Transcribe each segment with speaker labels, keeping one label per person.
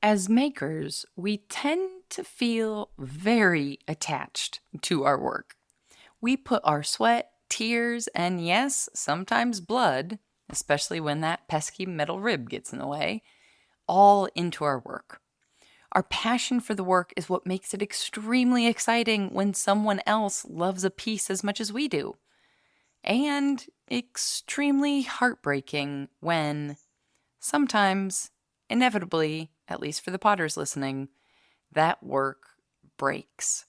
Speaker 1: As makers, we tend to feel very attached to our work. We put our sweat, tears, and yes, sometimes blood, especially when that pesky metal rib gets in the way, all into our work. Our passion for the work is what makes it extremely exciting when someone else loves a piece as much as we do. And extremely heartbreaking when, sometimes, inevitably, at least for the potters listening, that work breaks.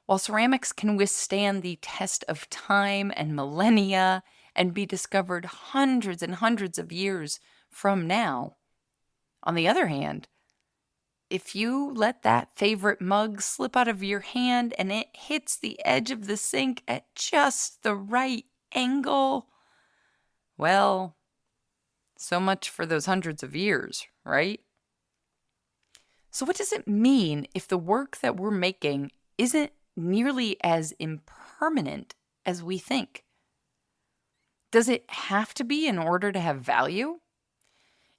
Speaker 1: While ceramics can withstand the test of time and millennia and be discovered hundreds and hundreds of years from now, on the other hand, if you let that favorite mug slip out of your hand and it hits the edge of the sink at just the right angle, well, so much for those hundreds of years, right? So what does it mean if the work that we're making isn't nearly as impermanent as we think? Does it have to be in order to have value?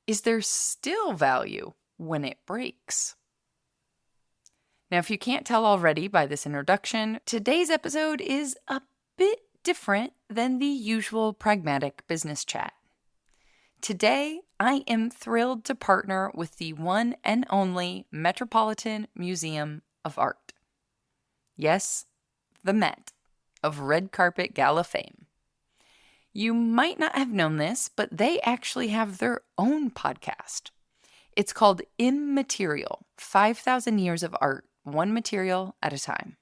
Speaker 1: Is there still value when it breaks? Now, if you can't tell already by this introduction, today's episode is a bit different than the usual pragmatic business chat. Today, I am thrilled to partner with the one and only Metropolitan Museum of Art. Yes, the Met of red carpet gala fame. You might not have known this, but they actually have their own podcast. It's called Immaterial, 5,000 Years of Art, one material at a time.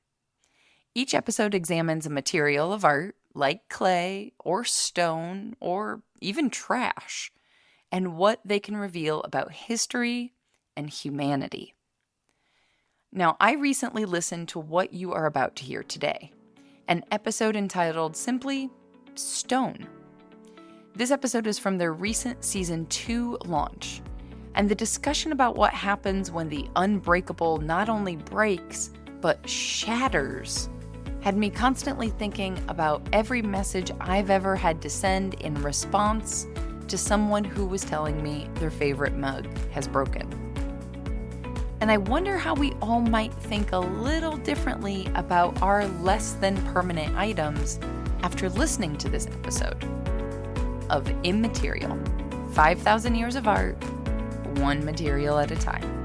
Speaker 1: Each episode examines a material of art, like clay or stone or even trash, and what they can reveal about history and humanity. Now, I recently listened to what you are about to hear today, an episode entitled simply Stone. This episode is from their recent Season 2 launch, and the discussion about what happens when the unbreakable not only breaks, but shatters, had me constantly thinking about every message I've ever had to send in response to someone who was telling me their favorite mug has broken. And I wonder how we all might think a little differently about our less than permanent items after listening to this episode of Immaterial, 5,000 Years of Art, one material at a time.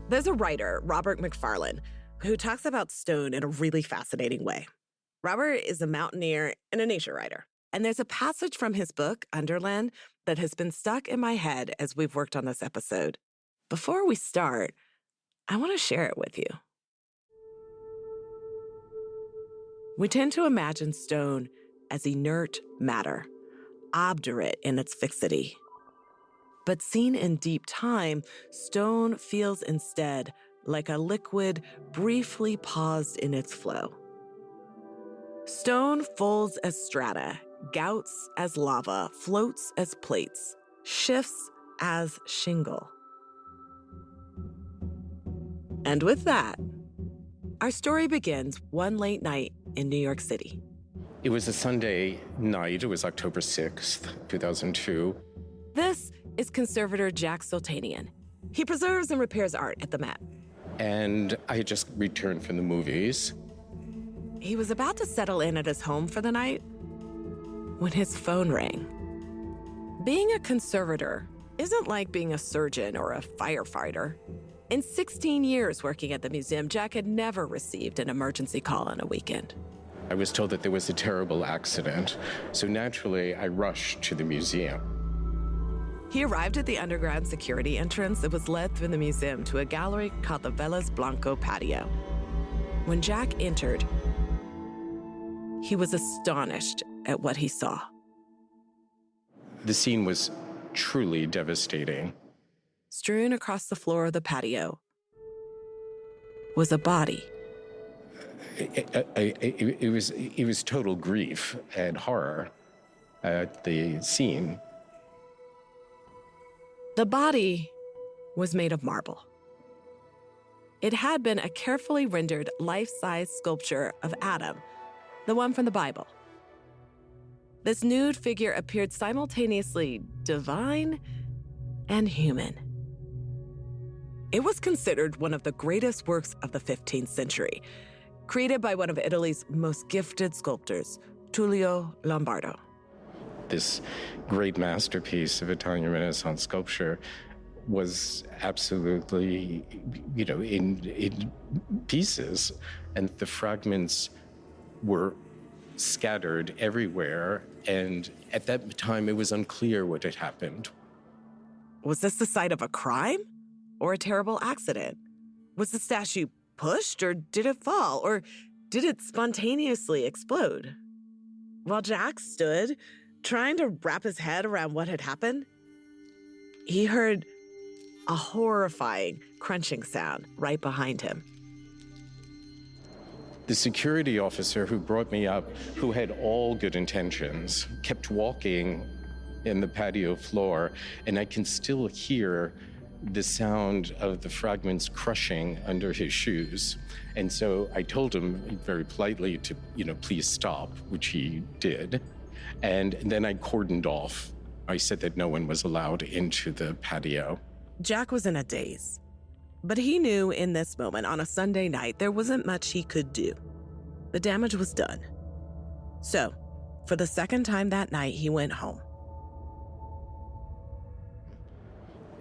Speaker 2: There's a writer, Robert McFarlane, who talks about stone in a really fascinating way. Robert is a mountaineer and a nature writer. And there's a passage from his book, Underland, that has been stuck in my head as we've worked on this episode. Before we start, I want to share it with you. We tend to imagine stone as inert matter, obdurate in its fixity. But seen in deep time, stone feels instead like a liquid briefly paused in its flow. Stone folds as strata, gouts as lava, floats as plates, shifts as shingle. And with that, our story begins one late night in New York City.
Speaker 3: It was a Sunday night. It was October 6th, 2002.
Speaker 2: This is conservator Jack Soltanian. He preserves and repairs art at the Met.
Speaker 3: And I had just returned from the movies.
Speaker 2: He was about to settle in at his home for the night when his phone rang. Being a conservator isn't like being a surgeon or a firefighter. In 16 years working at the museum, Jack had never received an emergency call on a weekend.
Speaker 3: I was told that there was a terrible accident, so naturally I rushed to the museum.
Speaker 2: He arrived at the underground security entrance that was led through the museum to a gallery called the Velas Blanco patio. When Jack entered, he was astonished at what he saw.
Speaker 3: The scene was truly devastating.
Speaker 2: Strewn across the floor of the patio was a body.
Speaker 3: It was total grief and horror at the scene.
Speaker 2: The body was made of marble. It had been a carefully rendered life-size sculpture of Adam, the one from the Bible. This nude figure appeared simultaneously divine and human. It was considered one of the greatest works of the 15th century, created by one of Italy's most gifted sculptors, Tullio Lombardo.
Speaker 3: This great masterpiece of Italian Renaissance sculpture was absolutely, in pieces, and the fragments were scattered everywhere. And at that time, it was unclear what had happened.
Speaker 2: Was this the site of a crime or a terrible accident? Was the statue pushed, or did it fall, or did it spontaneously explode? While Jack stood, trying to wrap his head around what had happened, he heard a horrifying crunching sound right behind him.
Speaker 3: The security officer who brought me up, who had all good intentions, kept walking in the patio floor, and I can still hear the sound of the fragments crushing under his shoes. And so I told him very politely to, please stop, which he did. And then I cordoned off. I said that no one was allowed into the patio.
Speaker 2: Jack was in a daze, but he knew in this moment on a Sunday night there wasn't much he could do. The damage was done. So, for the second time that night, he went home.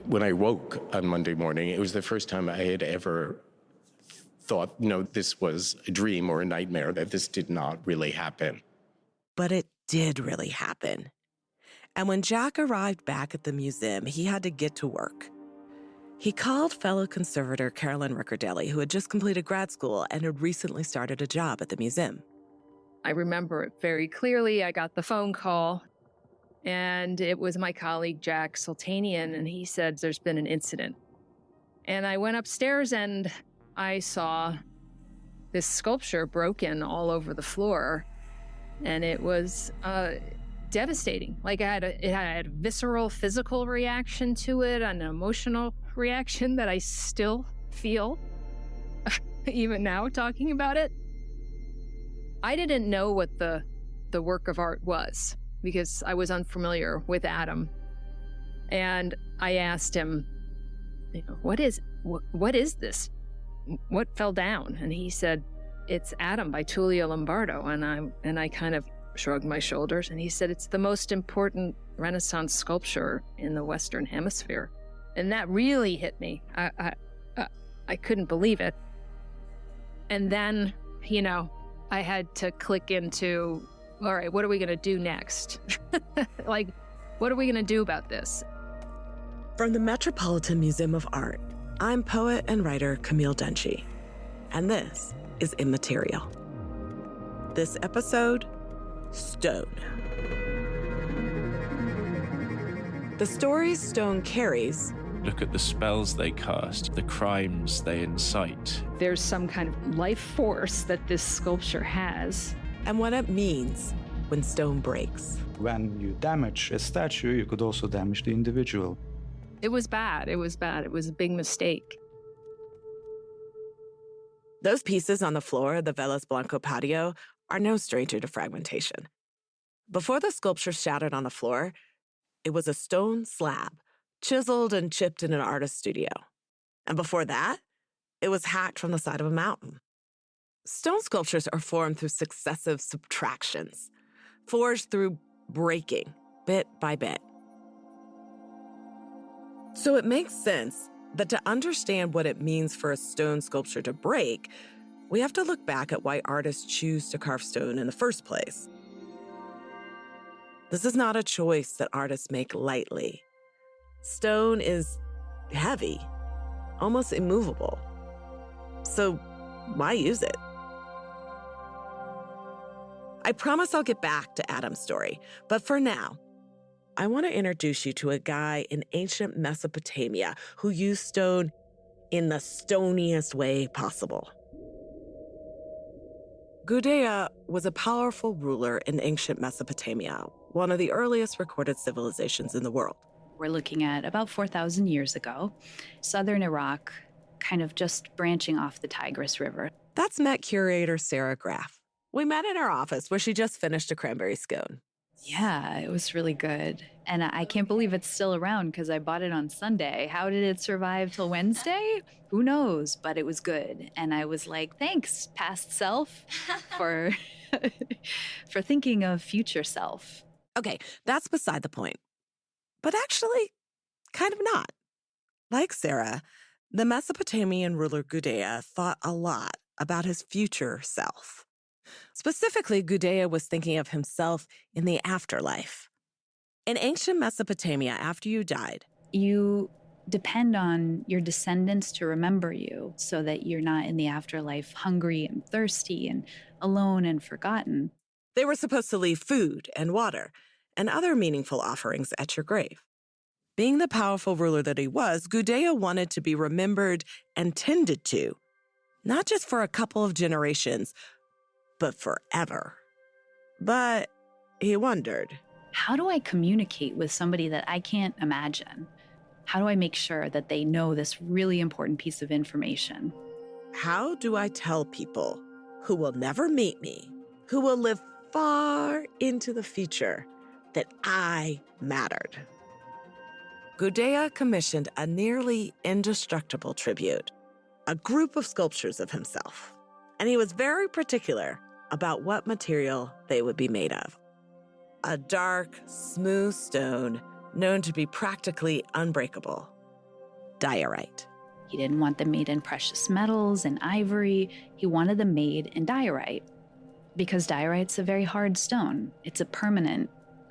Speaker 3: When I woke on Monday morning, it was the first time I had ever thought, no, this was a dream or a nightmare, that this did not really happen.
Speaker 2: But it did really happen. And when Jack arrived back at the museum, he had to get to work. He called fellow conservator Carolyn Riccardelli, who had just completed grad school and had recently started a job at the museum.
Speaker 4: I remember it very clearly. I got the phone call, and it was my colleague, Jack Sultanian, and he said, there's been an incident. And I went upstairs and I saw this sculpture broken all over the floor, and it was devastating. Like it had a visceral physical reaction to it, an emotional reaction that I still feel even now talking about it. I didn't know what the work of art was because I was unfamiliar with Adam. And I asked him, what is this? What fell down? And he said, it's Adam by Tullio Lombardo. And I kind of shrugged my shoulders, and he said, it's the most important Renaissance sculpture in the Western Hemisphere. And that really hit me. I couldn't believe it. And then, I had to click into, all right, what are we going to do next? Like, what are we going to do about this?
Speaker 2: From the Metropolitan Museum of Art, I'm poet and writer Camille Dungy, and this is Immaterial. This episode, Stone. The stories Stone carries.
Speaker 5: Look at the spells they cast, the crimes they incite.
Speaker 4: There's some kind of life force that this sculpture has.
Speaker 2: And what it means when stone breaks.
Speaker 6: When you damage a statue, you could also damage the individual.
Speaker 4: It was bad. It was a big mistake.
Speaker 2: Those pieces on the floor of the Velas Blanco patio are no stranger to fragmentation. Before the sculpture shattered on the floor, it was a stone slab, chiseled and chipped in an artist's studio. And before that, it was hacked from the side of a mountain. Stone sculptures are formed through successive subtractions, forged through breaking, bit by bit. So it makes sense that to understand what it means for a stone sculpture to break, we have to look back at why artists choose to carve stone in the first place. This is not a choice that artists make lightly. Stone is heavy, almost immovable. So why use it? I promise I'll get back to Adam's story, but for now, I want to introduce you to a guy in ancient Mesopotamia who used stone in the stoniest way possible. Gudea was a powerful ruler in ancient Mesopotamia, one of the earliest recorded civilizations in the world.
Speaker 7: We're looking at about 4,000 years ago, southern Iraq, kind of just branching off the Tigris River.
Speaker 2: That's Met curator Sarah Graff. We met in her office where she just finished a cranberry scone.
Speaker 7: Yeah, it was really good. And I can't believe it's still around because I bought it on Sunday. How did it survive till Wednesday? Who knows? But it was good. And I was like, thanks, past self, for for thinking of future self.
Speaker 2: Okay, that's beside the point. But actually, kind of not. Like Sarah, the Mesopotamian ruler Gudea thought a lot about his future self. Specifically, Gudea was thinking of himself in the afterlife. In ancient Mesopotamia, after you died,
Speaker 7: You depend on your descendants to remember you so that you're not in the afterlife hungry and thirsty and alone and forgotten.
Speaker 2: they were supposed to leave food and water and other meaningful offerings at your grave. Being the powerful ruler that he was, Gudea wanted to be remembered and tended to, not just for a couple of generations, but forever. But he wondered,
Speaker 7: How do I communicate with somebody that I can't imagine? How do I make sure that they know this really important piece of information?
Speaker 2: how do I tell people who will never meet me, who will live far into the future, that I mattered? Gudea commissioned a nearly indestructible tribute, a group of sculptures of himself. And he was very particular about what material they would be made of. A dark, smooth stone known to be practically unbreakable, diorite.
Speaker 7: He didn't want them made in precious metals and ivory. He wanted them made in diorite because diorite's a very hard stone. It's a permanent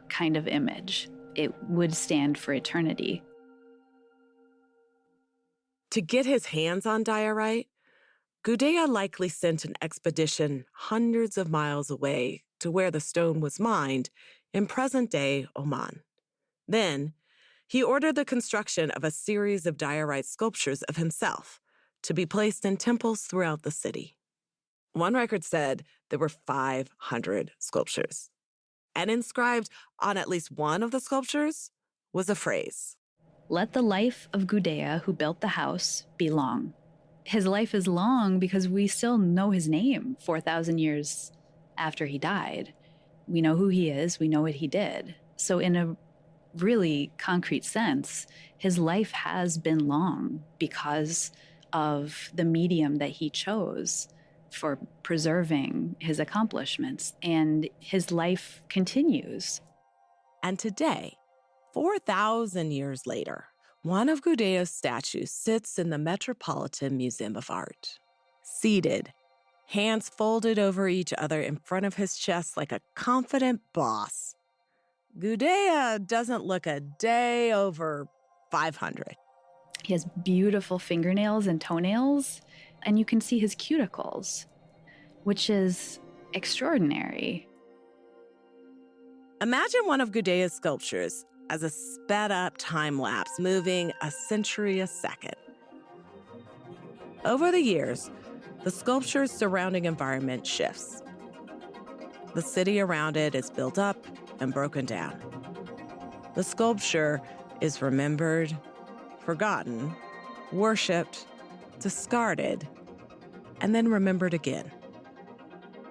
Speaker 7: kind of image. It would stand for eternity.
Speaker 2: To get his hands on diorite, Gudea likely sent an expedition hundreds of miles away to where the stone was mined in present-day Oman. Then, he ordered the construction of a series of diorite sculptures of himself to be placed in temples throughout the city. One record said there were 500 sculptures. And inscribed on at least one of the sculptures was a phrase.
Speaker 7: Let the life of Gudea, who built the house, be long. His life is long because we still know his name 4,000 years after he died. We know who he is, we know what he did. So in a really concrete sense, his life has been long because of the medium that he chose for preserving his accomplishments, and his life continues.
Speaker 2: And today, 4,000 years later, one of Gudea's statues sits in the Metropolitan Museum of Art. Seated, hands folded over each other in front of his chest like a confident boss. Gudea doesn't look a day over 500.
Speaker 7: He has beautiful fingernails and toenails, and you can see his cuticles, which is extraordinary.
Speaker 2: Imagine one of Gudea's sculptures as a sped-up time lapse moving a century a second. Over the years, the sculpture's surrounding environment shifts. The city around it is built up and broken down. The sculpture is remembered, forgotten, worshipped, discarded, and then remembered again.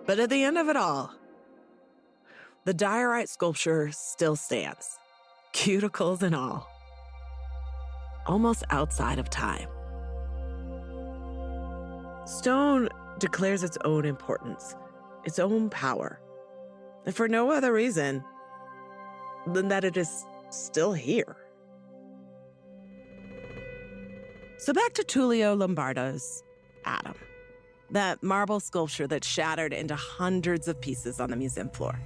Speaker 2: But at the end of it all, the diorite sculpture still stands, cuticles and all, almost outside of time. Stone declares its own importance, its own power, and for no other reason than that it is still here. So back to Tullio Lombardo's Adam, that marble sculpture that shattered into hundreds of pieces on the museum floor.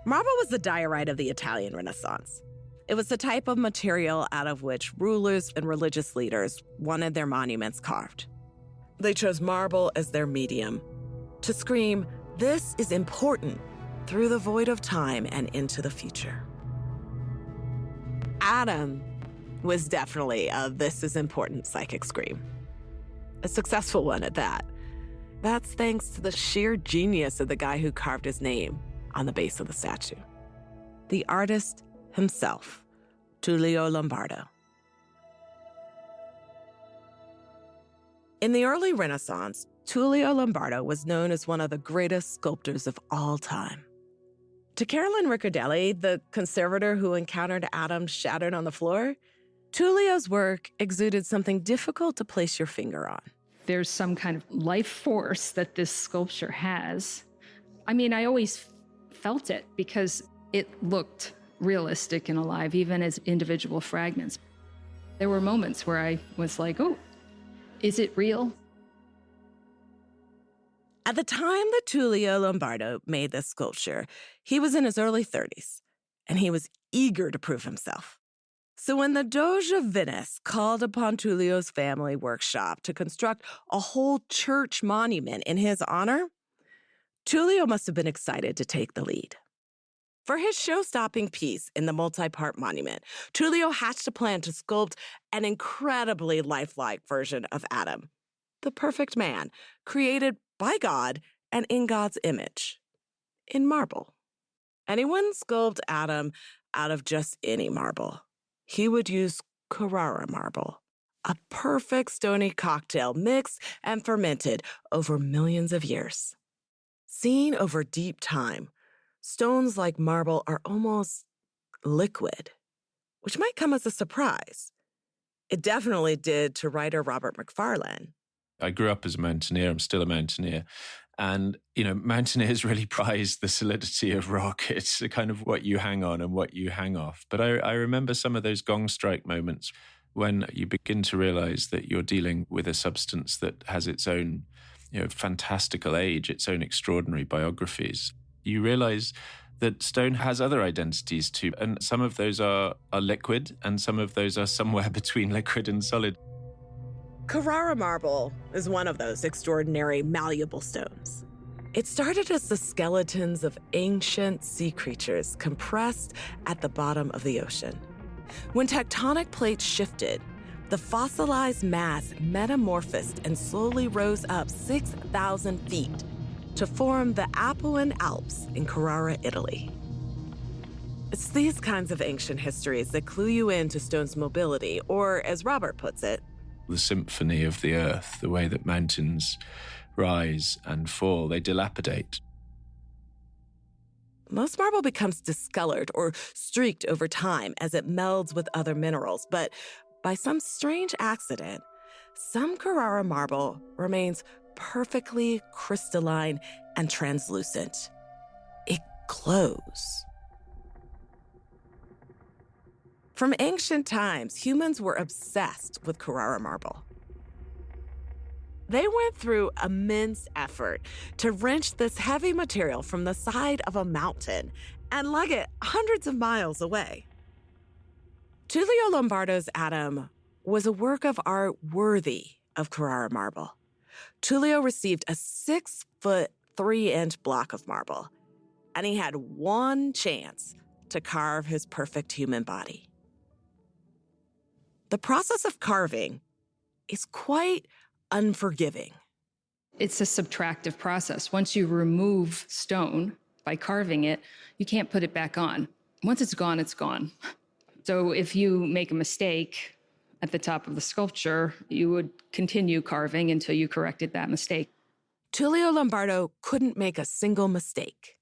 Speaker 2: Marble was the diorite of the Italian Renaissance. It was the type of material out of which rulers and religious leaders wanted their monuments carved. They chose marble as their medium to scream, "This is important," through the void of time and into the future. Adam was definitely a "this is important" psychic scream. A successful one at that. That's thanks to the sheer genius of the guy who carved his name on the base of the statue. The artist himself, Tullio Lombardo. In the early Renaissance, Tullio Lombardo was known as one of the greatest sculptors of all time. To Carolyn Riccardelli, the conservator who encountered Adam shattered on the floor, Tullio's work exuded something difficult to place your finger on.
Speaker 4: There's some kind of life force that this sculpture has. I mean, I always felt it because it looked realistic and alive, even as individual fragments. There were moments where I was like, oh, is it real?
Speaker 2: At the time that Tullio Lombardo made this sculpture, he was in his early 30s, and he was eager to prove himself. So when the Doge of Venice called upon Tullio's family workshop to construct a whole church monument in his honor, Tullio must have been excited to take the lead. For his show-stopping piece in the multi-part monument, Tullio hatched a plan to sculpt an incredibly lifelike version of Adam, the perfect man, created by God and in God's image, in marble. And he wouldn't sculpt Adam out of just any marble. He would use Carrara marble, a perfect stony cocktail mixed and fermented over millions of years. Seen over deep time, stones like marble are almost liquid, which might come as a surprise. It definitely did to writer Robert Macfarlane.
Speaker 5: I grew up as a mountaineer. I'm still a mountaineer. And, mountaineers really prize the solidity of rock. It's kind of what you hang on and what you hang off. But I remember some of those gong strike moments when you begin to realize that you're dealing with a substance that has its own, fantastical age, its own extraordinary biographies. You realize that stone has other identities too. And some of those are liquid and some of those are somewhere between liquid and solid.
Speaker 2: Carrara marble is one of those extraordinary malleable stones. It started as the skeletons of ancient sea creatures compressed at the bottom of the ocean. When tectonic plates shifted, the fossilized mass metamorphosed and slowly rose up 6,000 feet to form the Apuan Alps in Carrara, Italy. It's these kinds of ancient histories that clue you in to stone's mobility, or as Robert puts it,
Speaker 5: the symphony of the earth, the way that mountains rise and fall, they dilapidate.
Speaker 2: Most marble becomes discolored or streaked over time as it melds with other minerals, but by some strange accident, some Carrara marble remains perfectly crystalline and translucent. It glows. From ancient times, humans were obsessed with Carrara marble. They went through immense effort to wrench this heavy material from the side of a mountain and lug it hundreds of miles away. Tullio Lombardo's Adam was a work of art worthy of Carrara marble. Tullio received a 6-foot, 3-inch block of marble, and he had one chance to carve his perfect human body. The process of carving is quite unforgiving.
Speaker 4: It's a subtractive process. Once you remove stone by carving it, you can't put it back on. Once it's gone, it's gone. So if you make a mistake at the top of the sculpture, you would continue carving until you corrected that mistake.
Speaker 2: Tullio Lombardo couldn't make a single mistake,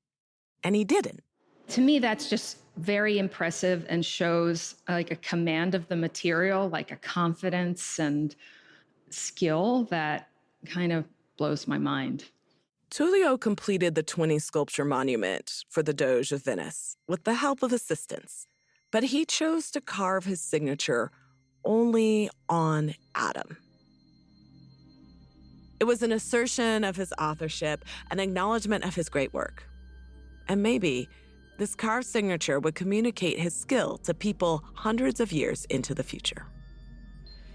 Speaker 2: and he didn't.
Speaker 4: To me, that's just very impressive and shows like a command of the material, like a confidence and skill that kind of blows my mind.
Speaker 2: Tullio completed the 20-sculpture monument for the Doge of Venice with the help of assistants, but he chose to carve his signature only on Adam. It was an assertion of his authorship, an acknowledgement of his great work. And maybe this carved signature would communicate his skill to people hundreds of years into the future.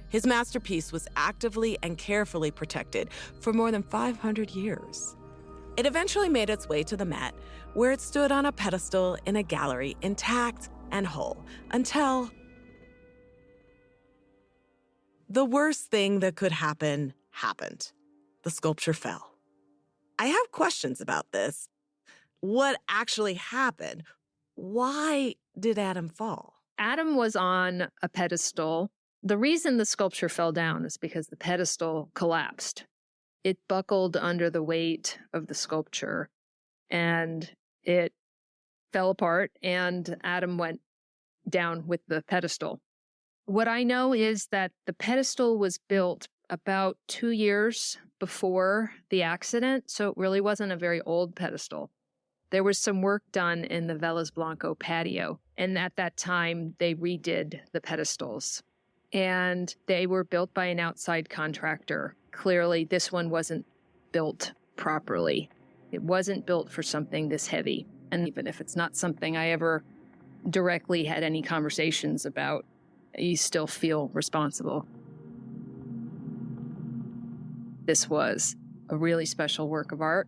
Speaker 2: His masterpiece was actively and carefully protected for more than 500 years. It eventually made its way to the Met, where it stood on a pedestal in a gallery intact and whole, until the worst thing that could happen happened. The sculpture fell. I have questions about this. What actually happened? Why did Adam fall?
Speaker 4: Adam was on a pedestal. The reason the sculpture fell down is because the pedestal collapsed. it buckled under the weight of the sculpture and it fell apart, and Adam went down with the pedestal. What I know is that the pedestal was built about 2 years before the accident, so it really wasn't a very old pedestal. There was some work done in the Velas Blanco patio, and at that time, they redid the pedestals. And they were built by an outside contractor. Clearly, this one wasn't built properly. It wasn't built for something this heavy. And even if it's not something I ever directly had any conversations about, you still feel responsible. This was a really special work of art,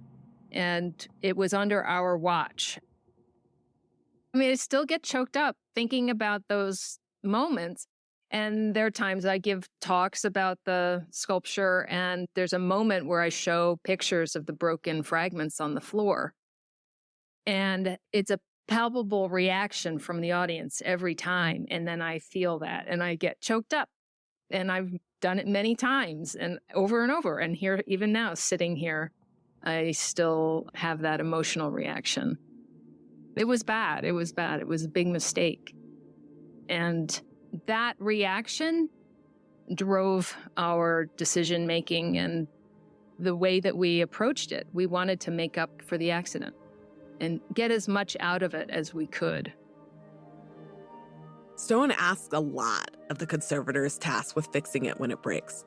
Speaker 4: and it was under our watch. I mean, I still get choked up thinking about those moments. And there are times I give talks about the sculpture, and there's a moment where I show pictures of the broken fragments on the floor. And it's a palpable reaction from the audience every time. And then I feel that, and I get choked up. And I've done it many times and over. And here, even now, sitting here, I still have that emotional reaction. It was bad. It was bad. It was a big mistake. And that reaction drove our decision-making and the way that we approached it. We wanted to make up for the accident and get as much out of it as we could.
Speaker 2: Stone asks a lot of the conservators tasked with fixing it when it breaks.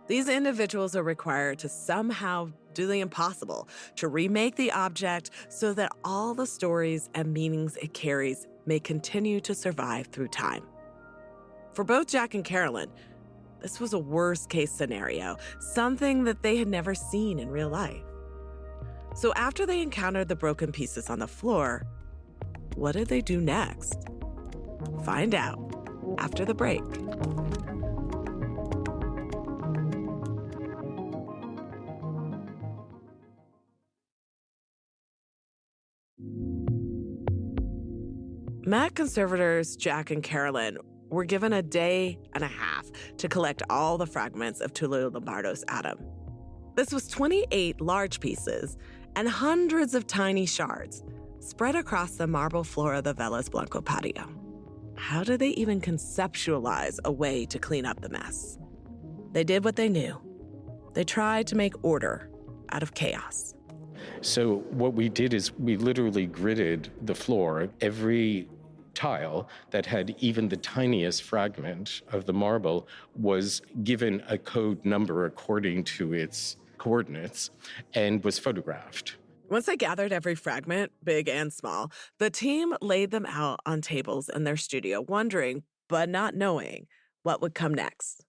Speaker 2: These individuals are required to somehow do the impossible, to remake the object so that all the stories and meanings it carries may continue to survive through time. For both Jack and Carolyn, this was a worst-case scenario, something that they had never seen in real life. So after they encountered the broken pieces on the floor, what did they do next? Find out after the break. Met conservators Jack and Carolyn were given a day and a half to collect all the fragments of Tullio Lombardo's Adam. This was 28 large pieces and hundreds of tiny shards spread across the marble floor of the Velas Blanco patio. How did they even conceptualize a way to clean up the mess? They did what they knew. They tried to make order out of chaos.
Speaker 3: So what we did is we literally gridded the floor. Every tile that had even the tiniest fragment of the marble was given a code number according to its coordinates and was photographed.
Speaker 2: Once they gathered every fragment, big and small, the team laid them out on tables in their studio, wondering, but not knowing, what would come next.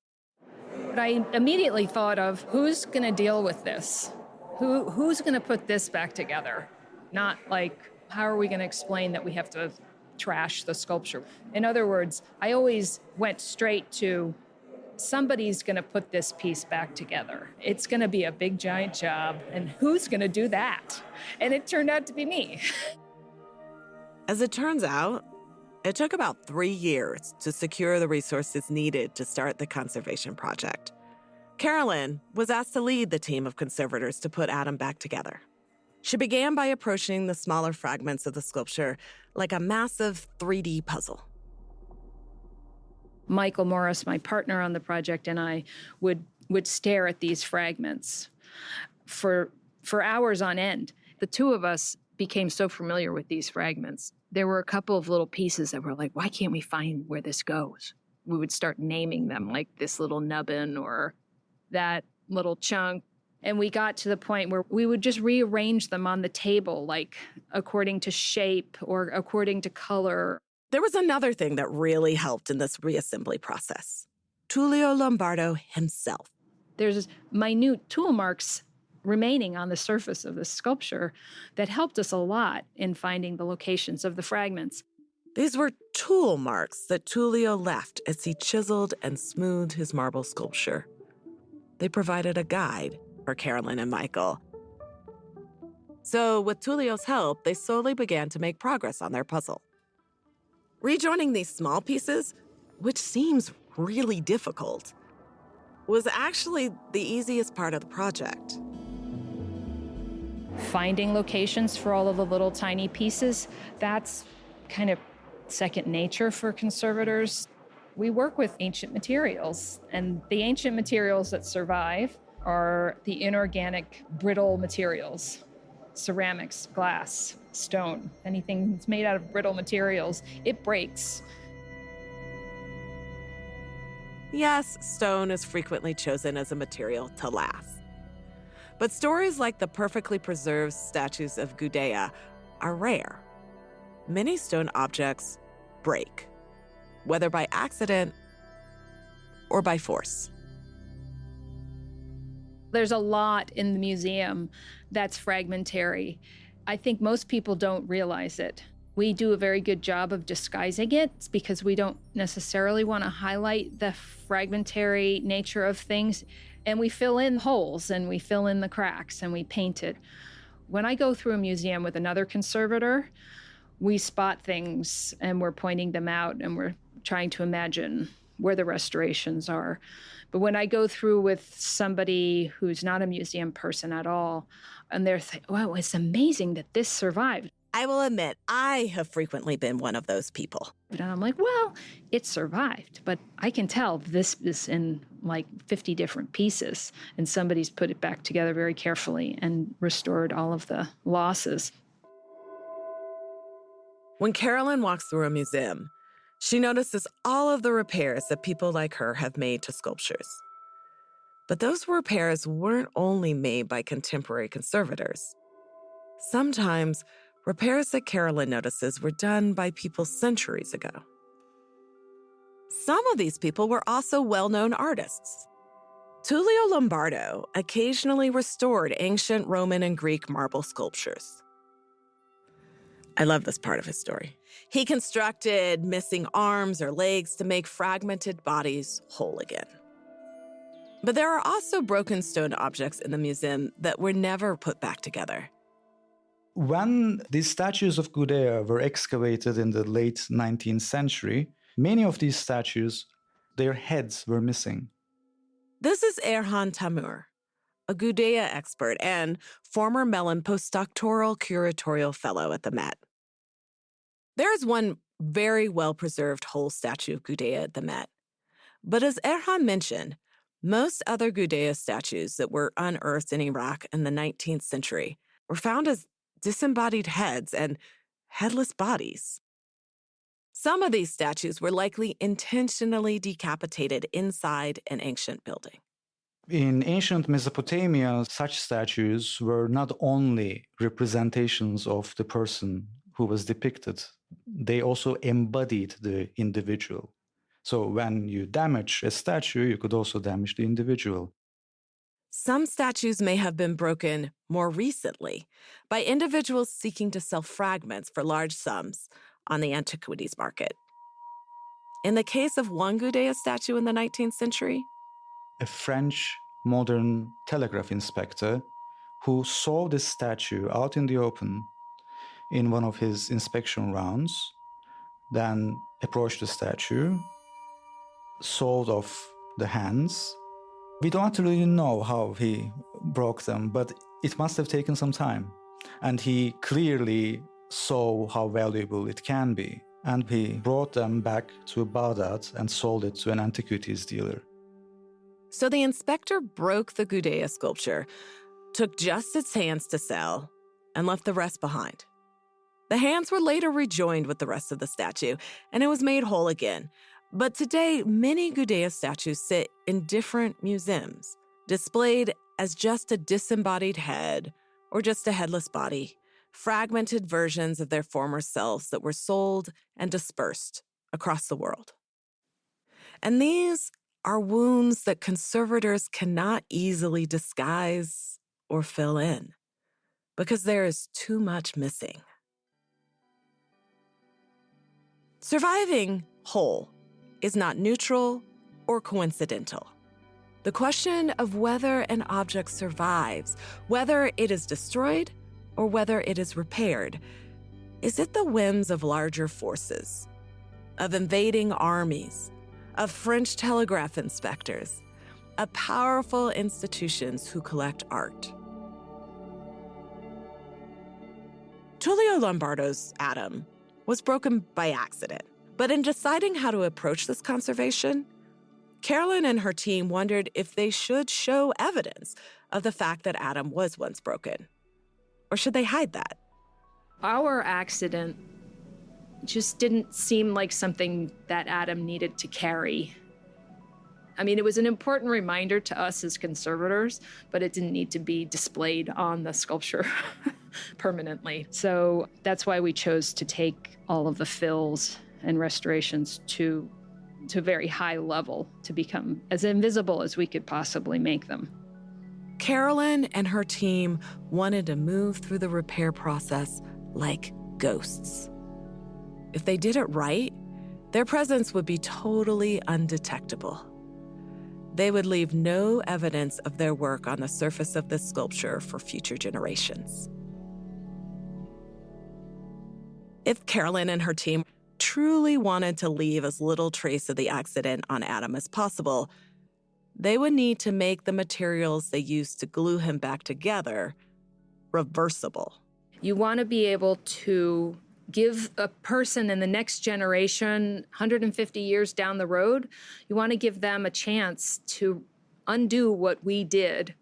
Speaker 4: But I immediately thought of, who's going to deal with this? Who's going to put this back together? Not like, how are we going to explain that we have to trash the sculpture? In other words, I always went straight to, somebody's going to put this piece back together. It's going to be a big, giant job, and who's going to do that? And it turned out to be me.
Speaker 2: As it turns out, it took about 3 years to secure the resources needed to start the conservation project. Carolyn was asked to lead the team of conservators to put Adam back together. She began by approaching the smaller fragments of the sculpture like a massive 3D puzzle.
Speaker 4: Michael Morris, my partner on the project, and I would stare at these fragments for hours on end. The two of us became so familiar with these fragments. There were a couple of little pieces that were like, why can't we find where this goes? We would start naming them, like this little nubbin or that little chunk. And we got to the point where we would just rearrange them on the table, like according to shape or according to color.
Speaker 2: There was another thing that really helped in this reassembly process. Tullio Lombardo himself.
Speaker 4: There's minute tool marks remaining on the surface of the sculpture that helped us a lot in finding the locations of the fragments.
Speaker 2: These were tool marks that Tullio left as he chiseled and smoothed his marble sculpture. They provided a guide for Carolyn and Michael. So with Tullio's help, they slowly began to make progress on their puzzle. Rejoining these small pieces, which seems really difficult, was actually the easiest part of the project.
Speaker 4: Finding locations for all of the little tiny pieces, that's kind of second nature for conservators. We work with ancient materials, and the ancient materials that survive are the inorganic, brittle materials. Ceramics, glass, stone, anything that's made out of brittle materials, it breaks.
Speaker 2: Yes, stone is frequently chosen as a material to last. But stories like the perfectly preserved statues of Gudea are rare. Many stone objects break, whether by accident or by force.
Speaker 4: There's a lot in the museum that's fragmentary. I think most people don't realize it. We do a very good job of disguising it because we don't necessarily want to highlight the fragmentary nature of things. And we fill in holes and we fill in the cracks and we paint it. When I go through a museum with another conservator, we spot things and we're pointing them out and we're trying to imagine where the restorations are. But when I go through with somebody who's not a museum person at all, and they're wow, it's amazing that this survived.
Speaker 2: I will admit, I have frequently been one of those people.
Speaker 4: And I'm like, well, it survived, but I can tell this is in like 50 different pieces, and somebody's put it back together very carefully and restored all of the losses.
Speaker 2: When Carolyn walks through a museum, she notices all of the repairs that people like her have made to sculptures. But those repairs weren't only made by contemporary conservators. Sometimes, repairs that Carolyn notices were done by people centuries ago. Some of these people were also well-known artists. Tullio Lombardo occasionally restored ancient Roman and Greek marble sculptures. I love this part of his story. He constructed missing arms or legs to make fragmented bodies whole again. But there are also broken stone objects in the museum that were never put back together.
Speaker 6: When these statues of Gudea were excavated in the late 19th century, many of these statues, their heads were missing.
Speaker 2: This is Erhan Tamur, a Gudea expert and former Mellon postdoctoral curatorial fellow at the Met. There is one very well-preserved whole statue of Gudea at the Met. But as Erhan mentioned, most other Gudea statues that were unearthed in Iraq in the 19th century were found as disembodied heads and headless bodies. Some of these statues were likely intentionally decapitated inside an ancient building.
Speaker 6: In ancient Mesopotamia, such statues were not only representations of the person who was depicted, they also embodied the individual. So when you damage a statue, you could also damage the individual.
Speaker 2: Some statues may have been broken more recently by individuals seeking to sell fragments for large sums on the antiquities market. In the case of one Gudea statue in the 19th century,
Speaker 6: a French modern telegraph inspector who saw this statue out in the open in one of his inspection rounds, then approached the statue, sawed off the hands. We don't really know how he broke them, but it must have taken some time. And he clearly saw how valuable it can be. And he brought them back to Baghdad and sold it to an antiquities dealer.
Speaker 2: So the inspector broke the Gudea sculpture, took just its hands to sell, and left the rest behind. The hands were later rejoined with the rest of the statue, and it was made whole again. But today, many Gudea statues sit in different museums, displayed as just a disembodied head or just a headless body, fragmented versions of their former selves that were sold and dispersed across the world. And these are wounds that conservators cannot easily disguise or fill in because there is too much missing. Surviving whole is not neutral or coincidental. The question of whether an object survives, whether it is destroyed or whether it is repaired, is at the whims of larger forces, of invading armies, of French telegraph inspectors, of powerful institutions who collect art. Tullio Lombardo's atom was broken by accident. But in deciding how to approach this conservation, Carolyn and her team wondered if they should show evidence of the fact that atom was once broken. Or should they hide that?
Speaker 4: Our accident just didn't seem like something that atom needed to carry. I mean, it was an important reminder to us as conservators, but it didn't need to be displayed on the sculpture permanently. So that's why we chose to take all of the fills and restorations to a very high level to become as invisible as we could possibly make them.
Speaker 2: Carolyn and her team wanted to move through the repair process like ghosts. If they did it right, their presence would be totally undetectable. They would leave no evidence of their work on the surface of this sculpture for future generations. If Carolyn and her team truly wanted to leave as little trace of the accident on Adam as possible, they would need to make the materials they used to glue him back together reversible.
Speaker 4: You want to be able to give a person in the next generation, 150 years down the road, you want to give them a chance to undo what we did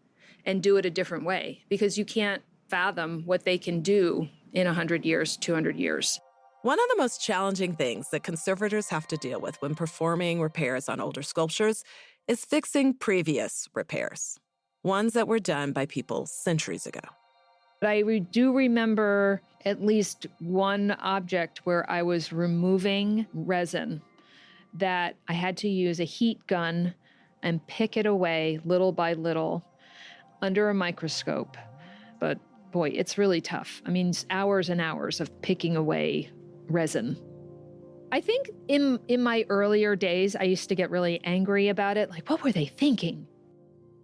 Speaker 4: and do it a different way, because you can't fathom what they can do in 100 years, 200 years.
Speaker 2: One of the most challenging things that conservators have to deal with when performing repairs on older sculptures is fixing previous repairs, ones that were done by people centuries ago.
Speaker 4: But I do remember at least one object where I was removing resin that I had to use a heat gun and pick it away little by little under a microscope. But boy, it's really tough. I mean, it's hours and hours of picking away resin. I think in my earlier days, I used to get really angry about it. Like, what were they thinking?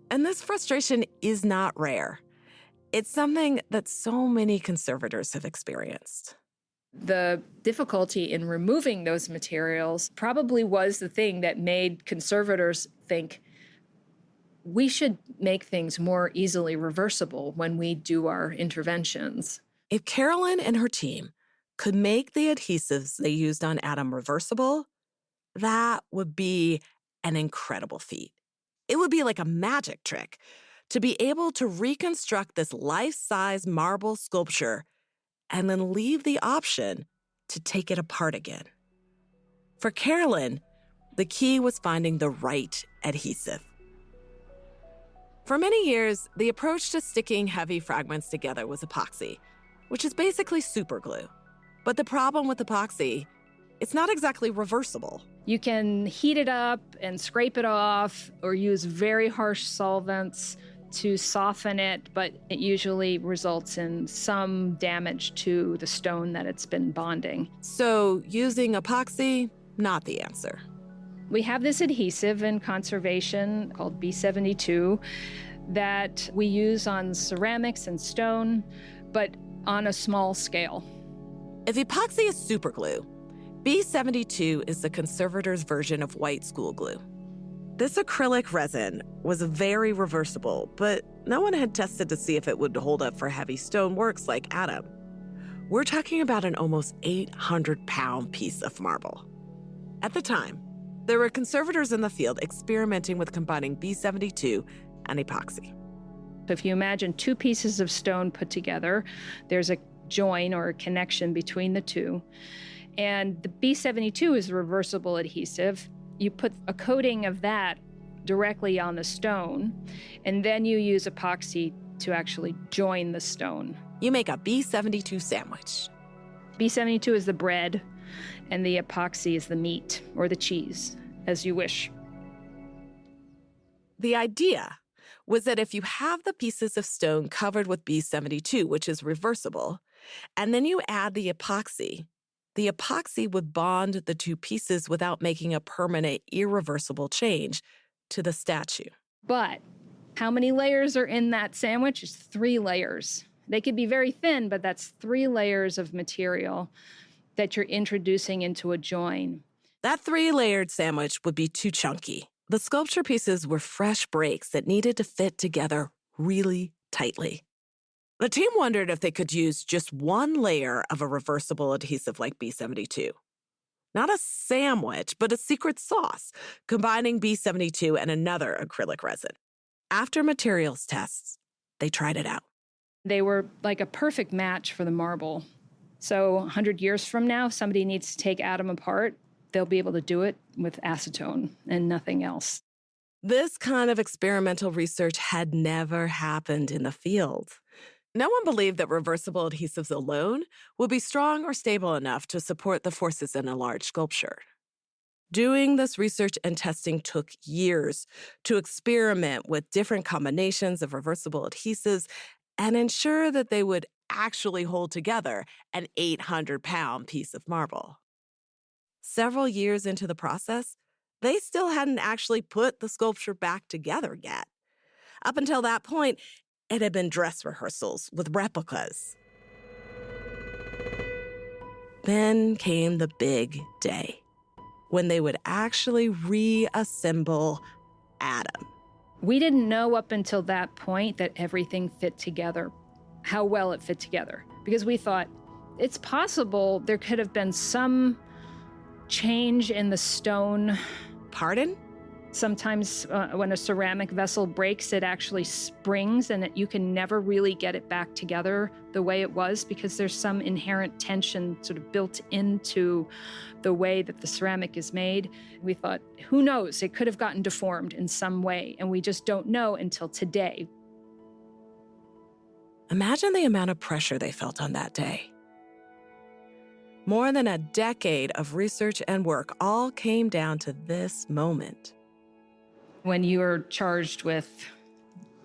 Speaker 2: And this frustration is not rare. It's something that so many conservators have experienced.
Speaker 4: The difficulty in removing those materials probably was the thing that made conservators think we should make things more easily reversible when we do our interventions.
Speaker 2: If Carolyn and her team could make the adhesives they used on Adam reversible, that would be an incredible feat. It would be like a magic trick to be able to reconstruct this life-size marble sculpture and then leave the option to take it apart again. For Carolyn, the key was finding the right adhesive. For many years, the approach to sticking heavy fragments together was epoxy, which is basically super glue. But the problem with epoxy, it's not exactly reversible.
Speaker 4: You can heat it up and scrape it off or use very harsh solvents to soften it, but it usually results in some damage to the stone that it's been bonding.
Speaker 2: So using epoxy, not the answer.
Speaker 4: We have this adhesive in conservation called B72 that we use on ceramics and stone, but on a small scale.
Speaker 2: If epoxy is superglue, B72 is the conservator's version of white school glue. This acrylic resin was very reversible, but no one had tested to see if it would hold up for heavy stone works like Adam. We're talking about an almost 800-pound piece of marble. At the time, there were conservators in the field experimenting with combining B72 and epoxy.
Speaker 4: If you imagine two pieces of stone put together, there's a join or a connection between the two. And the B72 is a reversible adhesive. You put a coating of that directly on the stone, and then you use epoxy to actually join the stone.
Speaker 2: You make a B72 sandwich.
Speaker 4: B72 is the bread, and the epoxy is the meat or the cheese, as you wish.
Speaker 2: The idea was that if you have the pieces of stone covered with B72, which is reversible, and then you add the epoxy would bond the two pieces without making a permanent, irreversible change to the statue.
Speaker 4: But how many layers are in that sandwich? It's 3 layers. They could be very thin, but that's 3 layers of material that you're introducing into a join.
Speaker 2: That 3-layered sandwich would be too chunky. The sculpture pieces were fresh breaks that needed to fit together really tightly. The team wondered if they could use just one layer of a reversible adhesive like B72. Not a sandwich, but a secret sauce, combining B72 and another acrylic resin. After materials tests, they tried it out.
Speaker 4: They were like a perfect match for the marble. So 100 years from now, if somebody needs to take Adam apart, they'll be able to do it with acetone and nothing else.
Speaker 2: This kind of experimental research had never happened in the field. No one believed that reversible adhesives alone would be strong or stable enough to support the forces in a large sculpture. Doing this research and testing took years to experiment with different combinations of reversible adhesives and ensure that they would actually hold together an 800-pound piece of marble. Several years into the process, they still hadn't actually put the sculpture back together yet. Up until that point, it had been dress rehearsals with replicas. Then came the big day, when they would actually reassemble Adam.
Speaker 4: We didn't know up until that point that everything fit together, how well it fit together, because we thought it's possible there could have been some change in the stone.
Speaker 2: Pardon?
Speaker 4: Sometimes when a ceramic vessel breaks, it actually springs and you can never really get it back together the way it was because there's some inherent tension sort of built into the way that the ceramic is made. We thought, who knows? It could have gotten deformed in some way, and we just don't know until today.
Speaker 2: Imagine the amount of pressure they felt on that day. More than a decade of research and work all came down to this moment.
Speaker 4: When you're charged with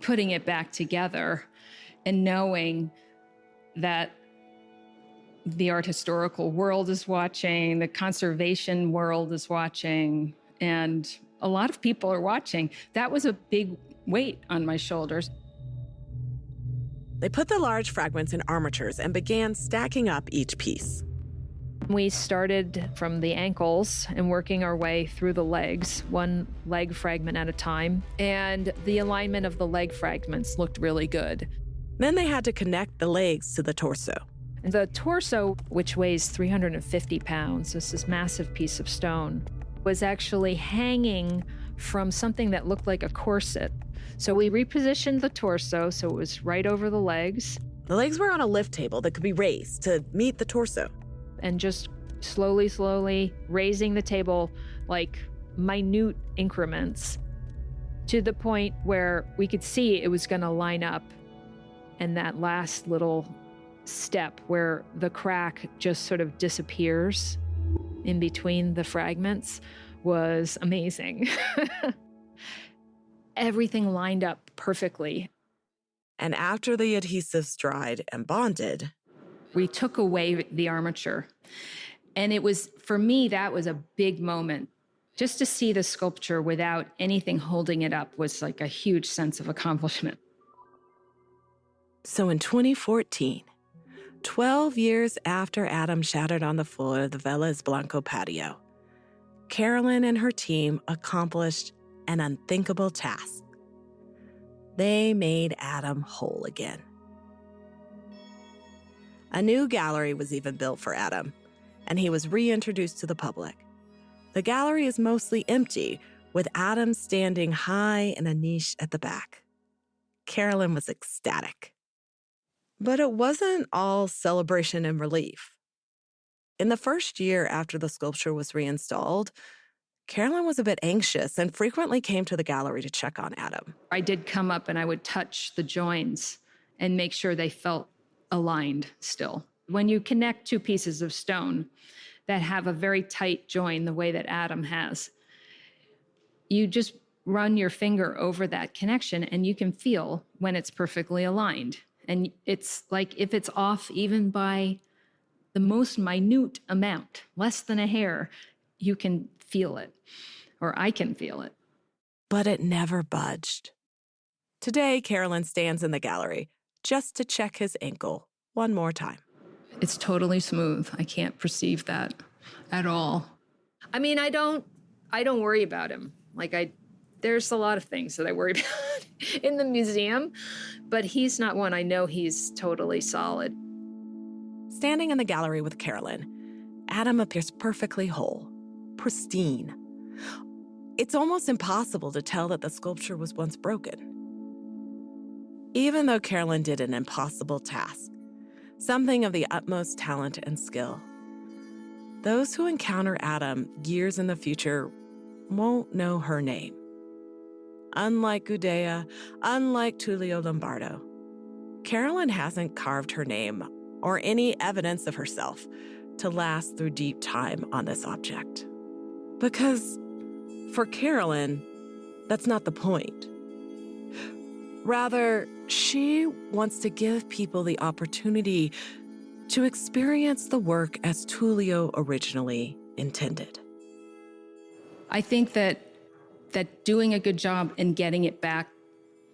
Speaker 4: putting it back together and knowing that the art historical world is watching, the conservation world is watching, and a lot of people are watching, that was a big weight on my shoulders.
Speaker 2: They put the large fragments in armatures and began stacking up each piece.
Speaker 4: We started from the ankles and working our way through the legs, one leg fragment at a time. And the alignment of the leg fragments looked really good.
Speaker 2: Then they had to connect the legs to the torso.
Speaker 4: And the torso, which weighs 350 pounds, this massive piece of stone, was actually hanging from something that looked like a corset. So we repositioned the torso so it was right over the legs.
Speaker 2: The legs were on a lift table that could be raised to meet the torso.
Speaker 4: And just slowly raising the table like minute increments to the point where we could see it was going to line up. And that last little step where the crack just sort of disappears in between the fragments was amazing. Everything lined up perfectly.
Speaker 2: And after the adhesives dried and bonded,
Speaker 4: we took away the armature. And it was, for me, that was a big moment. Just to see the sculpture without anything holding it up was like a huge sense of accomplishment.
Speaker 2: So in 2014, 12 years after Adam shattered on the floor of the Velas Blanco patio, Carolyn and her team accomplished an unthinkable task. They made Adam whole again. A new gallery was even built for Adam, and he was reintroduced to the public. The gallery is mostly empty, with Adam standing high in a niche at the back. Carolyn was ecstatic. But it wasn't all celebration and relief. In the first year after the sculpture was reinstalled, Carolyn was a bit anxious and frequently came to the gallery to check on Adam.
Speaker 4: I did come up and I would touch the joins and make sure they felt aligned still. When you connect two pieces of stone that have a very tight join the way that Adam has, you just run your finger over that connection and you can feel when it's perfectly aligned. And it's like if it's off even by the most minute amount, less than a hair, you can feel it, or I can feel it.
Speaker 2: But it never budged. Today, Carolyn stands in the gallery just to check his ankle one more time.
Speaker 4: It's totally smooth. I can't perceive that at all. I mean, I don't worry about him. Like There's a lot of things that I worry about in the museum, but he's not one. I know he's totally solid.
Speaker 2: Standing in the gallery with Carolyn, Adam appears perfectly whole, pristine. It's almost impossible to tell that the sculpture was once broken. Even though Carolyn did an impossible task, something of the utmost talent and skill, those who encounter Adam years in the future won't know her name. Unlike Gudea, unlike Tullio Lombardo, Carolyn hasn't carved her name or any evidence of herself to last through deep time on this object. Because for Carolyn, that's not the point. Rather, she wants to give people the opportunity to experience the work as Tullio originally intended.
Speaker 4: I think that doing a good job and getting it back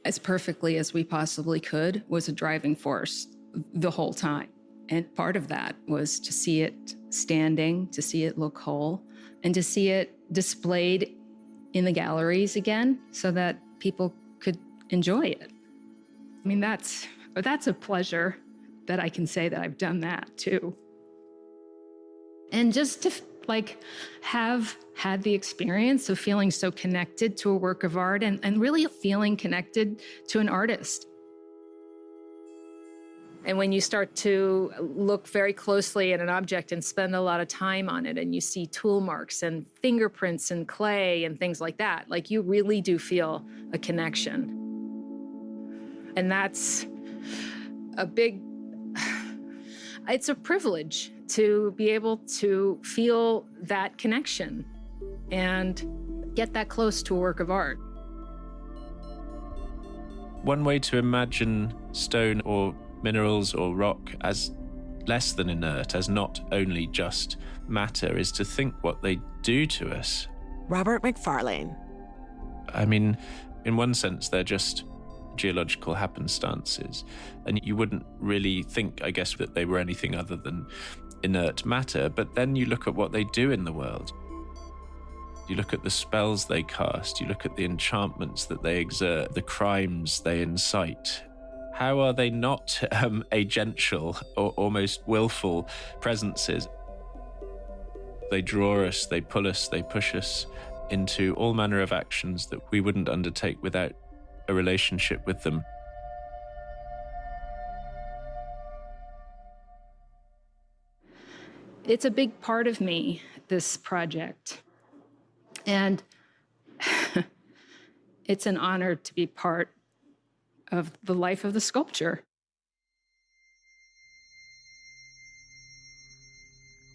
Speaker 4: as perfectly as we possibly could was a driving force the whole time. And part of that was to see it standing, to see it look whole, and to see it displayed in the galleries again so that people could enjoy it. I mean, that's a pleasure that I can say that I've done that too. And just to have had the experience of feeling so connected to a work of art and really feeling connected to an artist. And when you start to look very closely at an object and spend a lot of time on it, and you see tool marks and fingerprints and clay and things like that, like you really do feel a connection. And that's it's a privilege to be able to feel that connection and get that close to a work of art.
Speaker 5: One way to imagine stone or minerals or rock as less than inert, as not only just matter, is to think what they do to us.
Speaker 2: Robert McFarlane.
Speaker 5: I mean, in one sense, they're just geological happenstances, and you wouldn't really think, I guess, that they were anything other than inert matter. But then you look at what they do in the world. You look at the spells they cast, you look at the enchantments that they exert, the crimes they incite. How are they not agential or almost willful presences? They draw us, they pull us, they push us into all manner of actions that we wouldn't undertake without a relationship with them.
Speaker 4: It's a big part of me, this project. And it's an honor to be part of the life of the sculpture.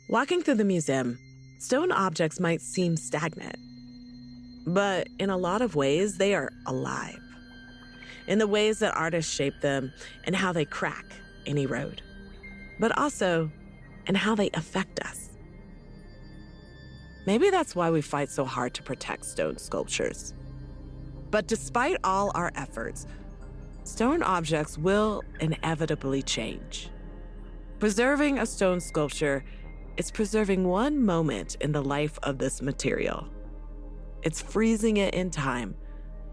Speaker 2: Walking through the museum, stone objects might seem stagnant, but in a lot of ways, they are alive. In the ways that artists shape them and how they crack and erode, but also in how they affect us. Maybe that's why we fight so hard to protect stone sculptures. But despite all our efforts, stone objects will inevitably change. Preserving a stone sculpture is preserving one moment in the life of this material. It's freezing it in time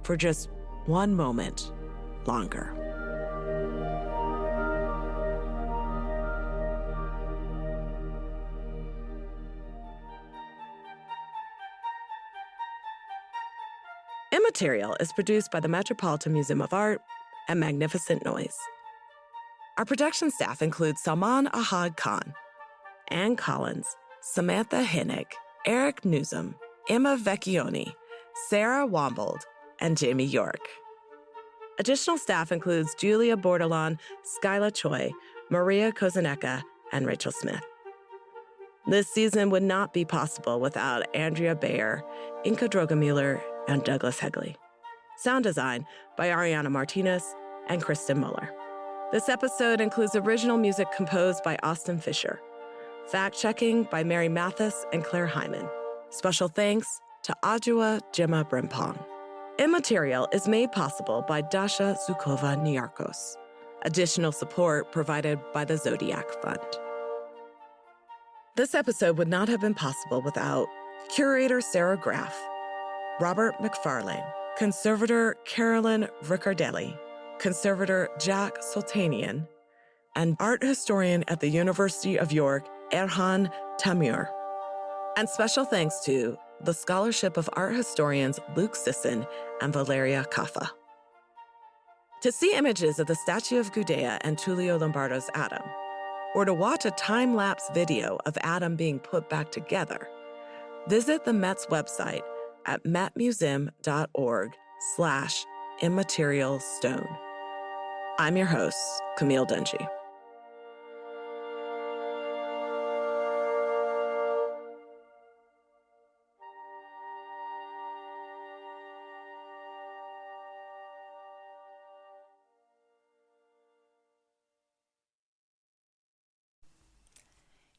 Speaker 2: for just one moment longer. Immaterial is produced by the Metropolitan Museum of Art and Magnificent Noise. Our production staff includes Salman Ahad Khan, Ann Collins, Samantha Hennig, Eric Newsom, Emma Vecchioni, Sarah Wombold, and Jamie York. Additional staff includes Julia Bordelon, Skyla Choi, Maria Kozaneca, and Rachel Smith. This season would not be possible without Andrea Bayer, Inka Drogemuller, and Douglas Hegley. Sound design by Ariana Martinez and Kristen Muller. This episode includes original music composed by Austin Fisher. Fact-checking by Mary Mathis and Claire Hyman. Special thanks to Adjua Gemma Brimpong. Immaterial is made possible by Dasha Zukova Niarkos. Additional support provided by the Zodiac Fund. This episode would not have been possible without curator Sarah Graff, Robert McFarlane, Conservator Carolyn Riccardelli, Conservator Jack Sultanian, and art historian at the University of York, Erhan Tamur. And special thanks to the scholarship of art historians Luke Sisson and Valeria Caffa. To see images of the statue of Gudea and Tullio Lombardo's Adam, or to watch a time-lapse video of Adam being put back together, visit the Met's website at metmuseum.org/immaterialstone. I'm your host, Camille Dungy.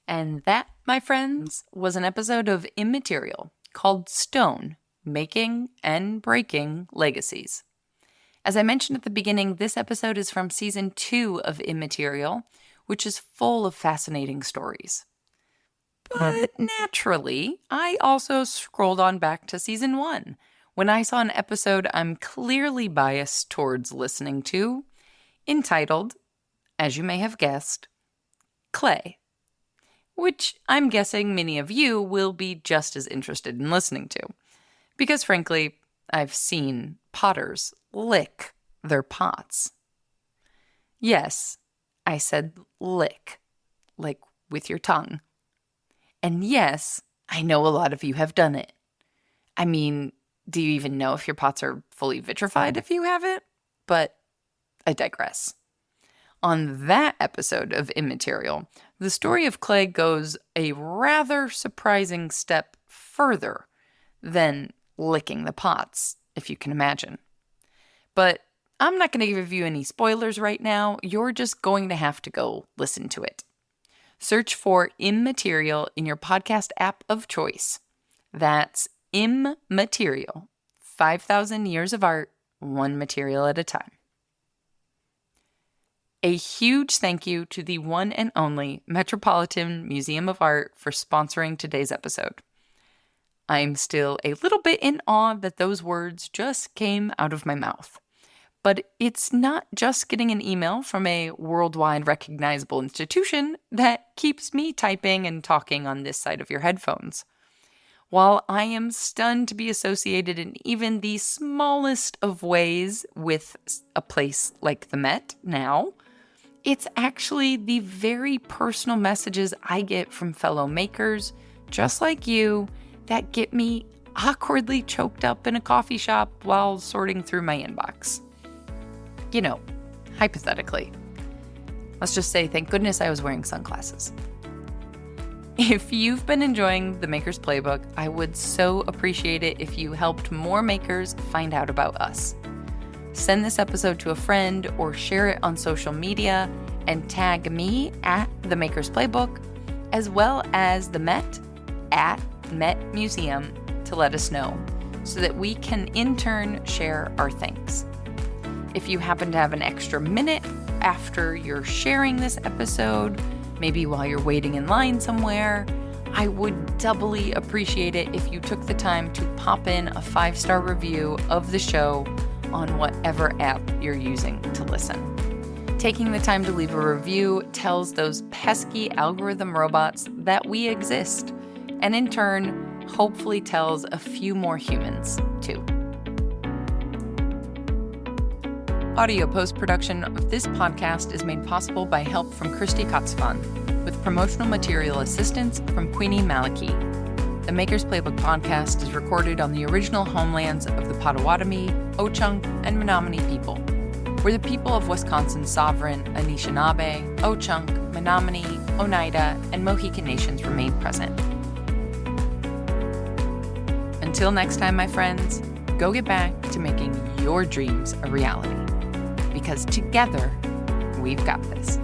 Speaker 1: And that, my friends, was an episode of Immaterial called Stone, Making and Breaking Legacies. As I mentioned at the beginning, this episode is from Season 2 of Immaterial, which is full of fascinating stories. But naturally, I also scrolled on back to Season 1 when I saw an episode I'm clearly biased towards listening to, entitled, as you may have guessed, Clay, which I'm guessing many of you will be just as interested in listening to. Because frankly, I've seen potters lick their pots. Yes, I said lick, like with your tongue. And yes, I know a lot of you have done it. I mean, do you even know if your pots are fully vitrified if you haven't? But I digress. On that episode of Immaterial, the story of clay goes a rather surprising step further than licking the pots, if you can imagine. But I'm not going to give you any spoilers right now. You're just going to have to go listen to it. Search for Immaterial in your podcast app of choice. That's Immaterial. 5,000 years of art, one material at a time. A huge thank you to the one and only Metropolitan Museum of Art for sponsoring today's episode. I'm still a little bit in awe that those words just came out of my mouth. But it's not just getting an email from a worldwide recognizable institution that keeps me typing and talking on this side of your headphones. While I am stunned to be associated in even the smallest of ways with a place like the Met now, it's actually the very personal messages I get from fellow makers, just like you, that get me awkwardly choked up in a coffee shop while sorting through my inbox. You know, hypothetically. Let's just say, thank goodness I was wearing sunglasses. If you've been enjoying the Maker's Playbook, I would so appreciate it if you helped more makers find out about us. Send this episode to a friend or share it on social media and tag me at the Maker's Playbook, as well as the Met at Met Museum to let us know, so that we can in turn share our thanks. If you happen to have an extra minute after you're sharing this episode, maybe while you're waiting in line somewhere, I would doubly appreciate it if you took the time to pop in a 5-star review of the show on whatever app you're using to listen. Taking the time to leave a review tells those pesky algorithm robots that we exist, and in turn, hopefully tells a few more humans, too. Audio post-production of this podcast is made possible by help from Christy Kotzvan, with promotional material assistance from Queenie Maliki. The Maker's Playbook podcast is recorded on the original homelands of the Potawatomi, Ho-Chunk, and Menominee people, where the people of Wisconsin's sovereign Anishinaabe, Ho-Chunk, Menominee, Oneida, and Mohican nations remain present. Until next time, my friends, go get back to making your dreams a reality. Because together, we've got this.